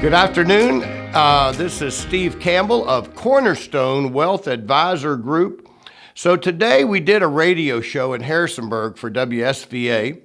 Good afternoon. This is Steve Campbell of Cornerstone Wealth Advisor Group. So today we did a radio show in Harrisonburg for WSVA,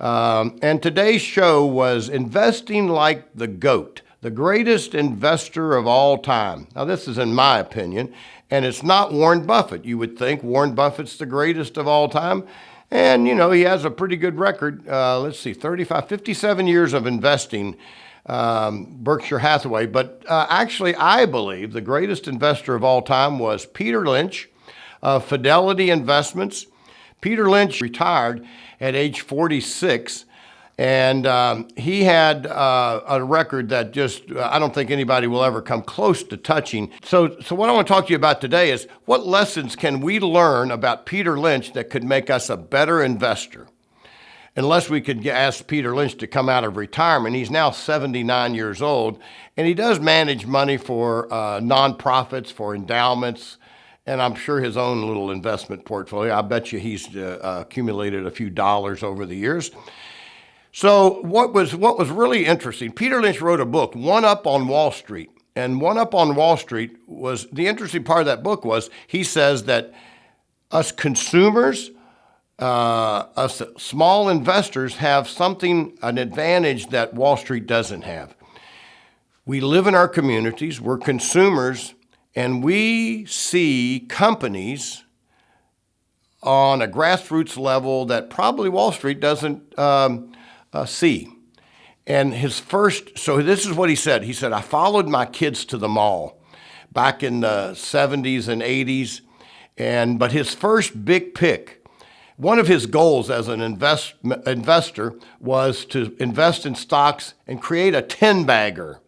and today's show was Investing Like the GOAT, the greatest investor of all time. Now this is in my opinion, and it's not Warren Buffett. You would think Warren Buffett's the greatest of all time, and you know he has a pretty good record. 57 years of investing. Berkshire Hathaway, but actually I believe the greatest investor of all time was Peter Lynch of Fidelity Investments. Peter Lynch retired at age 46, and he had a record that just I don't think anybody will ever come close to touching. So what I want to talk to you about today is what lessons can we learn about Peter Lynch that could make us a better investor? Unless we could ask Peter Lynch to come out of retirement. He's now 79 years old, and he does manage money for nonprofits, for endowments, and I'm sure his own little investment portfolio. I bet you he's accumulated a few dollars over the years. So what was really interesting, Peter Lynch wrote a book, One Up on Wall Street. And One Up on Wall Street was, the interesting part of that book was, he says that us consumers, us small investors have an advantage that Wall Street doesn't have. We live in our communities, we're consumers, and we see companies on a grassroots level that probably Wall Street doesn't see. And so this is what he said. He said, I followed my kids to the mall back in the 70s and 80s, but his first big pick, one of his goals as an investor was to invest in stocks and create a 10-bagger.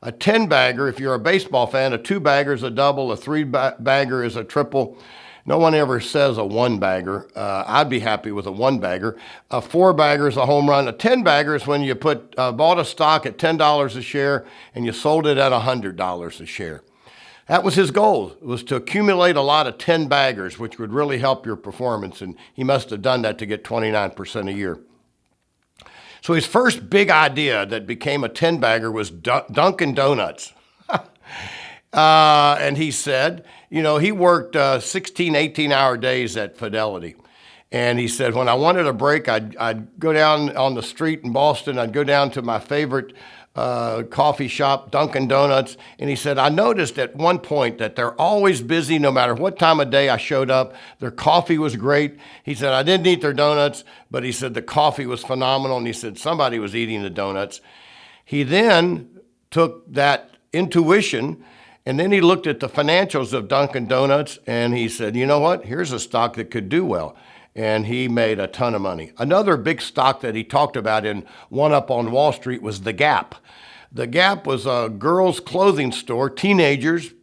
A 10-bagger, if you're a baseball fan, a 2-bagger is a double, a 3-bagger is a triple. No one ever says a 1-bagger. I'd be happy with a 1-bagger. A 4-bagger is a home run. A 10-bagger is when you bought a stock at $10 a share and you sold it at $100 a share. That was his goal, was to accumulate a lot of 10-baggers, which would really help your performance, and he must have done that to get 29% a year. So his first big idea that became a 10-bagger was Dunkin' Donuts. And he said, he worked 16, 18-hour days at Fidelity. And he said, when I wanted a break, I'd go down on the street in Boston, I'd go down to my favorite coffee shop, Dunkin' Donuts, and he said, I noticed at one point that they're always busy no matter what time of day I showed up. Their coffee was great. He said, I didn't eat their donuts, but he said the coffee was phenomenal, and he said somebody was eating the donuts. He then took that intuition, and then he looked at the financials of Dunkin' Donuts, and he said, you know what, here's a stock that could do well. And he made a ton of money. Another big stock that he talked about in One Up on Wall Street was The Gap. The Gap was a girls' clothing store, teenagers,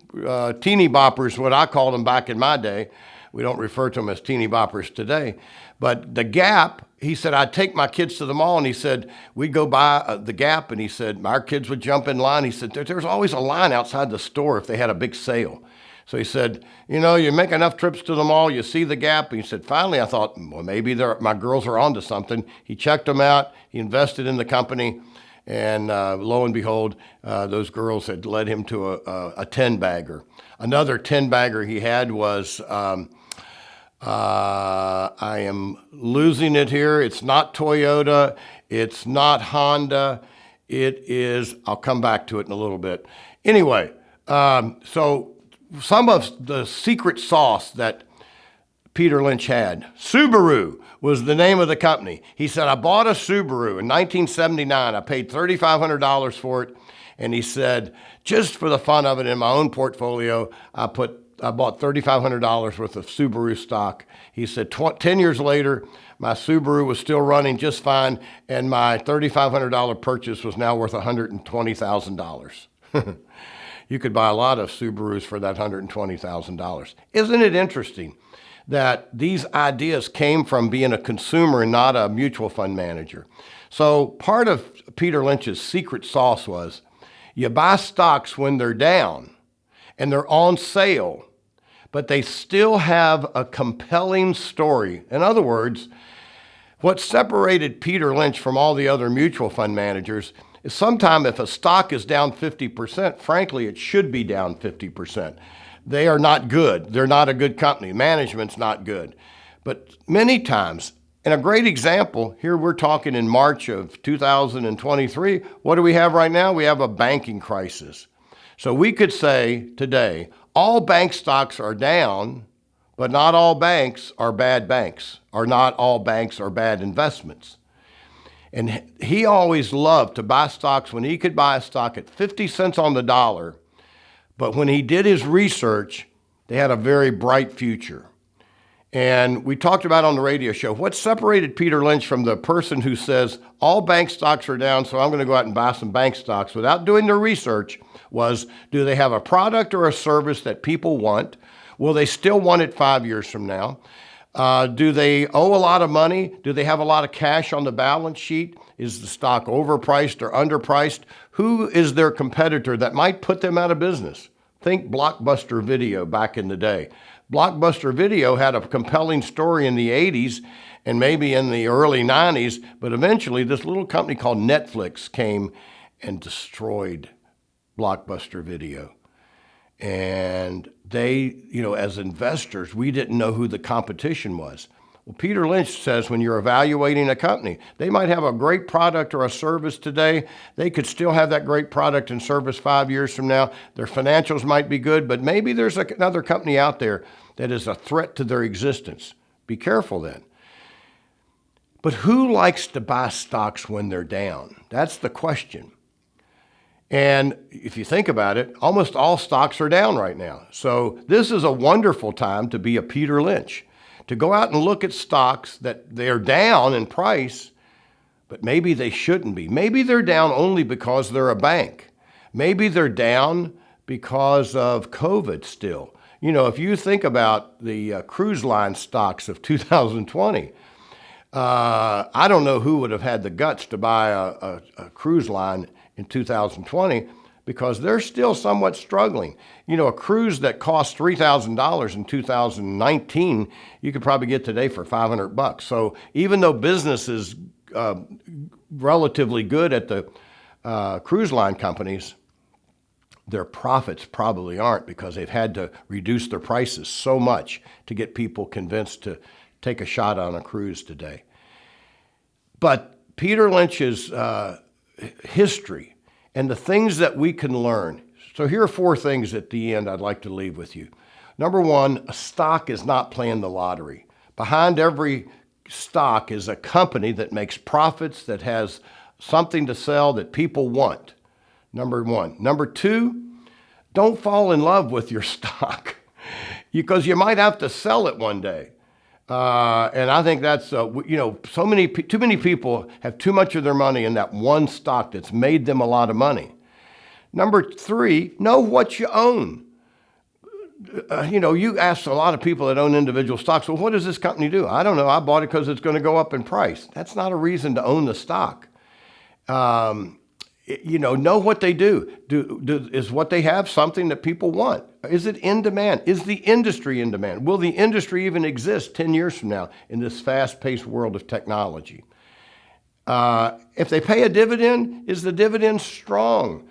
teeny boppers, what I called them back in my day. We don't refer to them as teeny boppers today. But The Gap, he said, I'd take my kids to the mall, and he said, we'd go by The Gap, and he said, our kids would jump in line. He said, there's always a line outside the store if they had a big sale. So he said, you make enough trips to the mall, you see The Gap. And he said, finally, I thought, well, maybe my girls are onto something. He checked them out. He invested in the company. And lo and behold, those girls had led him to a 10-bagger. Another 10-bagger he had was, I am losing it here. It's not Toyota. It's not Honda. It is, I'll come back to it in a little bit. Anyway, so some of the secret sauce that Peter Lynch had. Subaru was the name of the company. He said, I bought a Subaru in 1979. I paid $3,500 for it. And he said, just for the fun of it in my own portfolio, I bought $3,500 worth of Subaru stock. He said, 10 years later, my Subaru was still running just fine, and my $3,500 purchase was now worth $120,000. You could buy a lot of Subarus for that $120,000. Isn't it interesting that these ideas came from being a consumer and not a mutual fund manager? So part of Peter Lynch's secret sauce was you buy stocks when they're down and they're on sale, but they still have a compelling story. In other words, what separated Peter Lynch from all the other mutual fund managers Sometime if a stock is down 50%, frankly, it should be down 50%. They are not good. They're not a good company. Management's not good. But many times, and a great example, here we're talking in March of 2023, what do we have right now? We have a banking crisis. So we could say today, all bank stocks are down, but not all banks are bad banks, or not all banks are bad investments. And he always loved to buy stocks when he could buy a stock at 50 cents on the dollar. But when he did his research, they had a very bright future. And we talked about on the radio show, what separated Peter Lynch from the person who says, all bank stocks are down, so I'm going to go out and buy some bank stocks without doing their research, was, do they have a product or a service that people want? Will they still want it 5 years from now? Do they owe a lot of money? Do they have a lot of cash on the balance sheet? Is the stock overpriced or underpriced? Who is their competitor that might put them out of business? Think Blockbuster Video back in the day. Blockbuster Video had a compelling story in the 80s and maybe in the early 90s, but eventually this little company called Netflix came and destroyed Blockbuster Video. And they, as investors, we didn't know who the competition was. Well, Peter Lynch says when you're evaluating a company, they might have a great product or a service today. They could still have that great product and service 5 years from now. Their financials might be good, but maybe there's another company out there that is a threat to their existence. Be careful then. But who likes to buy stocks when they're down? That's the question. And if you think about it, almost all stocks are down right now. So this is a wonderful time to be a Peter Lynch, to go out and look at stocks that they're down in price, but maybe they shouldn't be. Maybe they're down only because they're a bank. Maybe they're down because of COVID still. If you think about the cruise line stocks of 2020, I don't know who would have had the guts to buy a cruise line in 2020 because they're still somewhat struggling. A cruise that cost $3,000 in 2019, you could probably get today for $500. So even though business is relatively good at the cruise line companies, their profits probably aren't because they've had to reduce their prices so much to get people convinced to take a shot on a cruise today. But Peter Lynch's history and the things that we can learn. So here are 4 things at the end I'd like to leave with you. Number 1, a stock is not playing the lottery. Behind every stock is a company that makes profits, that has something to sell that people want. Number 1. Number 2, don't fall in love with your stock because you might have to sell it one day. And I think that's, too many people have too much of their money in that one stock that's made them a lot of money. Number 3, know what you own. You ask a lot of people that own individual stocks, well, what does this company do? I don't know. I bought it because it's going to go up in price. That's not a reason to own the stock. Know what they do. Is what they have something that people want? Is it in demand? Is the industry in demand? Will the industry even exist 10 years from now in this fast-paced world of technology? If they pay a dividend, is the dividend strong?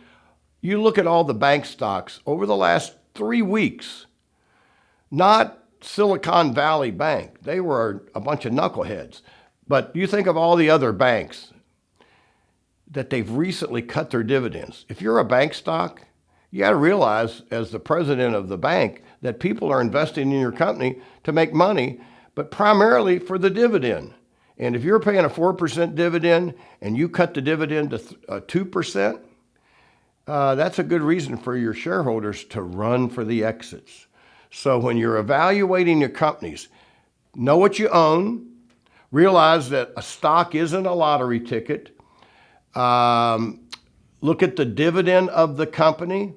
You look at all the bank stocks over the last 3 weeks, not Silicon Valley Bank. They were a bunch of knuckleheads. But you think of all the other banks that they've recently cut their dividends. If you're a bank stock, you got to realize as the president of the bank that people are investing in your company to make money, but primarily for the dividend. And if you're paying a 4% dividend and you cut the dividend to 2%, that's a good reason for your shareholders to run for the exits. So when you're evaluating your companies, know what you own, realize that a stock isn't a lottery ticket. Look at the dividend of the company.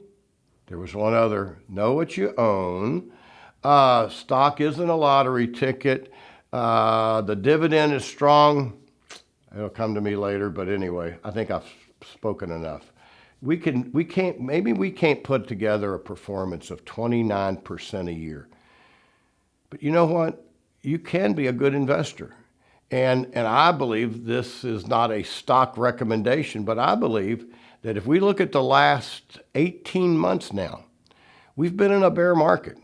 There was one other. Know what you own. Stock isn't a lottery ticket. The dividend is strong. It'll come to me later, but anyway, I think I've spoken enough. Maybe we can't put together a performance of 29% a year. But you know what? You can be a good investor. And I believe this is not a stock recommendation, but I believe that if we look at the last 18 months now, we've been in a bear market.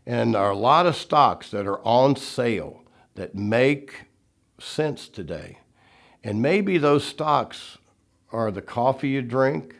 And there are a lot of stocks that are on sale that make sense today. And maybe those stocks are the coffee you drink,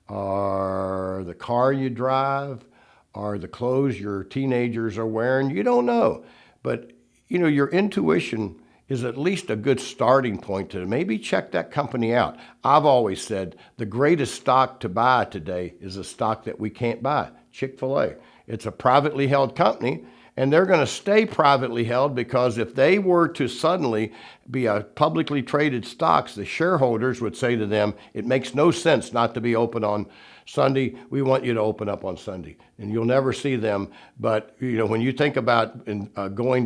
or the car you drive, or the clothes your teenagers are wearing. You don't know. But, your intuition is at least a good starting point to maybe check that company out. I've always said the greatest stock to buy today is a stock that we can't buy, Chick-fil-A. It's a privately held company, and they're going to stay privately held because if they were to suddenly be a publicly traded stocks, the shareholders would say to them, it makes no sense not to be open on Sunday. We want you to open up on Sunday. And you'll never see them. But, when you think about going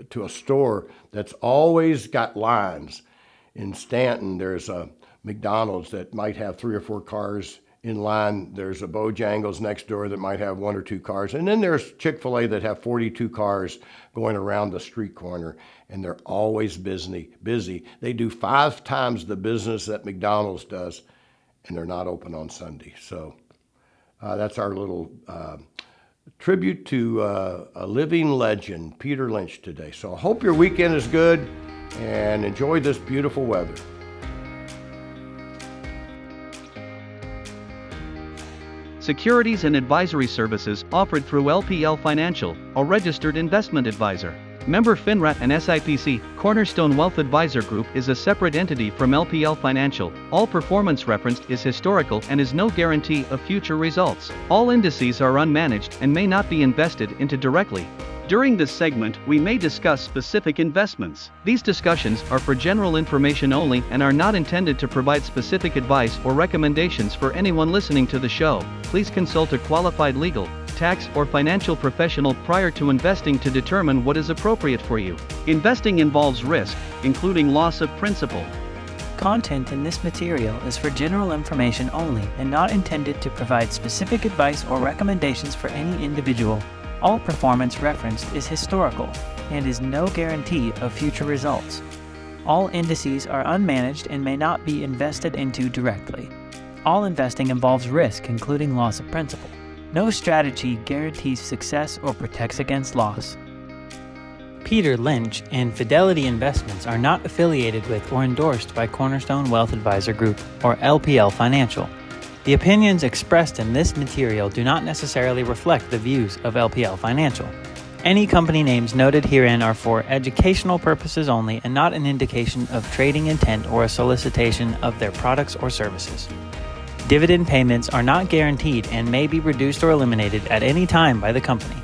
to a store that's always got lines, in Stanton, there's a McDonald's that might have 3 or 4 cars in line. There's a Bojangles next door that might have 1 or 2 cars. And then there's Chick-fil-A that have 42 cars going around the street corner, and they're always busy. They do 5 times the business that McDonald's does, and they're not open on Sunday. So that's our little tribute to a living legend, Peter Lynch, today. So I hope your weekend is good and enjoy this beautiful weather. Securities and advisory services offered through LPL Financial, a registered investment advisor. Member FINRA and SIPC. Cornerstone Wealth Advisor Group is a separate entity from LPL Financial. All performance referenced is historical and is no guarantee of future results. All indices are unmanaged and may not be invested into directly. During this segment, we may discuss specific investments. These discussions are for general information only and are not intended to provide specific advice or recommendations for anyone listening to the show. Please consult a qualified legal, tax, or financial professional prior to investing to determine what is appropriate for you. Investing involves risk, including loss of principal. Content in this material is for general information only and not intended to provide specific advice or recommendations for any individual. All performance referenced is historical and is no guarantee of future results. All indices are unmanaged and may not be invested into directly. All investing involves risk, including loss of principal. No strategy guarantees success or protects against loss. Peter Lynch and Fidelity Investments are not affiliated with or endorsed by Cornerstone Wealth Advisor Group or LPL Financial. The opinions expressed in this material do not necessarily reflect the views of LPL Financial. Any company names noted herein are for educational purposes only and not an indication of trading intent or a solicitation of their products or services. Dividend payments are not guaranteed and may be reduced or eliminated at any time by the company.